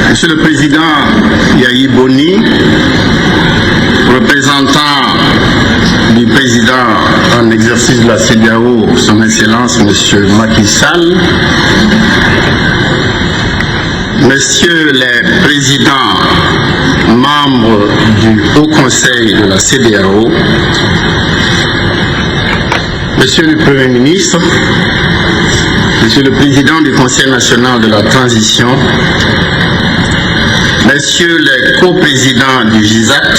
Monsieur le Président Yahi Boni, représentant du Président en exercice de la CEDEAO, Son Excellence Monsieur Macky Sall, Messieurs les Présidents membres du Haut Conseil de la CEDEAO, Monsieur le Premier ministre, Monsieur le Président du Conseil national de la transition, Messieurs les co-présidents du GISAC,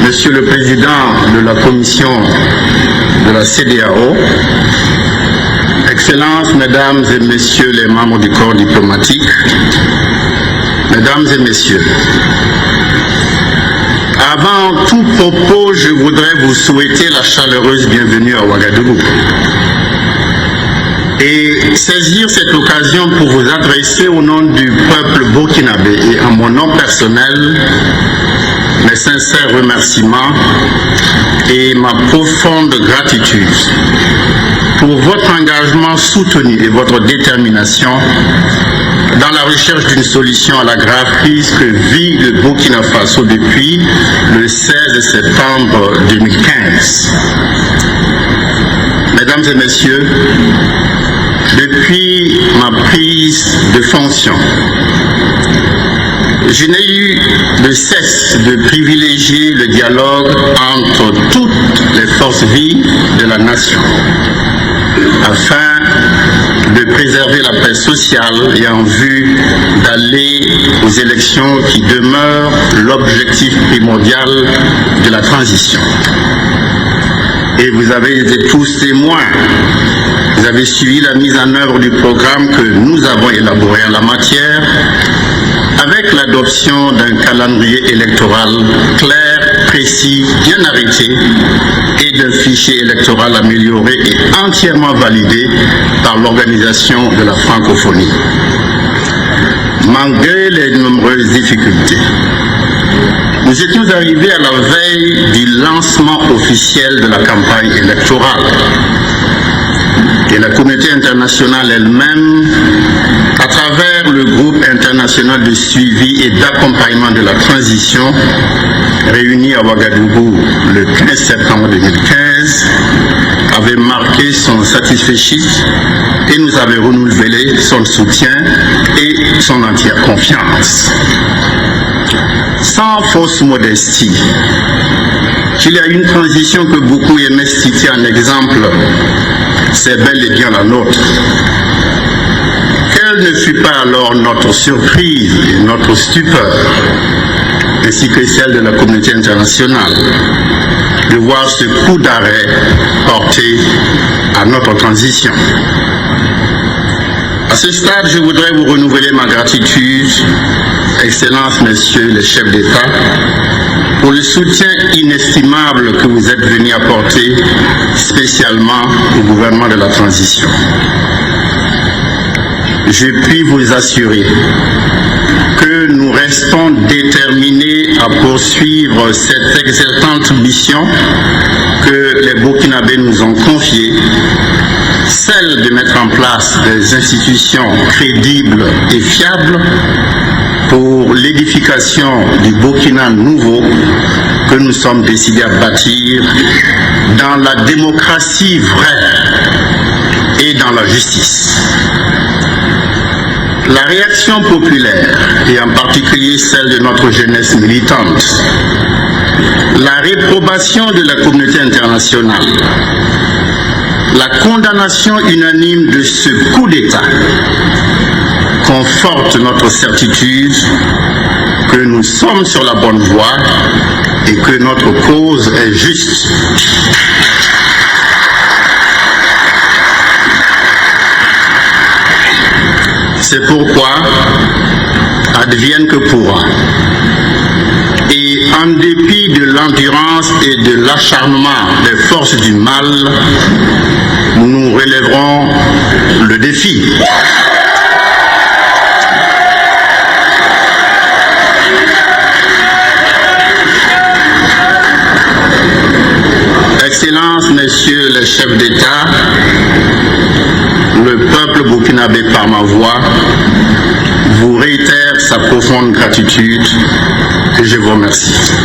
Monsieur le Président de la Commission de la CEDEAO, Excellences, Mesdames et Messieurs les membres du corps diplomatique, Mesdames et Messieurs, avant tout propos, je voudrais vous souhaiter la chaleureuse bienvenue à Ouagadougou et saisir cette occasion pour vous adresser au nom du peuple burkinabé et en mon nom personnel mes sincères remerciements et ma profonde gratitude pour votre engagement soutenu et votre détermination dans la recherche d'une solution à la grave crise que vit le Burkina Faso depuis le 16 septembre 2015. Mesdames et Messieurs, depuis ma prise de fonction, je n'ai eu de cesse de privilégier le dialogue entre toutes les forces vives de la nation, afin de préserver la paix sociale et en vue d'aller aux élections qui demeurent l'objectif primordial de la transition. Et vous avez été tous témoins, vous avez suivi la mise en œuvre du programme que nous avons élaboré en la matière, avec l'adoption d'un calendrier électoral clair, précis, bien arrêté et d'un fichier électoral amélioré et entièrement validé par l'Organisation de la francophonie. Malgré les nombreuses difficultés, nous étions arrivés à la veille du lancement officiel de la campagne électorale. Et la communauté internationale elle-même, à travers le groupe international de suivi et d'accompagnement de la transition, réuni à Ouagadougou le 15 septembre 2015, avait marqué son satisfait et nous avait renouvelé son soutien et son entière confiance. Sans fausse modestie, qu'il y a une transition que beaucoup aimaient citer en exemple, c'est bel et bien la nôtre. Quelle ne fut pas alors notre surprise et notre stupeur, ainsi que celle de la communauté internationale, de voir ce coup d'arrêt porté à notre transition. À ce stade, je voudrais vous renouveler ma gratitude, Excellences, Messieurs les chefs d'État, pour le soutien inestimable que vous êtes venus apporter spécialement au gouvernement de la transition. Je puis vous assurer que nous restons déterminés à poursuivre cette exaltante mission que les Burkinabés nous ont confiée, celle de mettre en place des institutions crédibles et fiables pour l'édification du Burkina nouveau que nous sommes décidés à bâtir dans la démocratie vraie et dans la justice. La réaction populaire, et en particulier celle de notre jeunesse militante, la réprobation de la communauté internationale, la condamnation unanime de ce coup d'État conforte notre certitude que nous sommes sur la bonne voie et que notre cause est juste. C'est pourquoi, advienne que pourra, et en dépit de l'endurance et de l'acharnement des forces du mal, nous relèverons le défi. Excellences, Messieurs les chefs d'État, le peuple burkinabé par ma voix, vous réitère sa profonde gratitude et je vous remercie.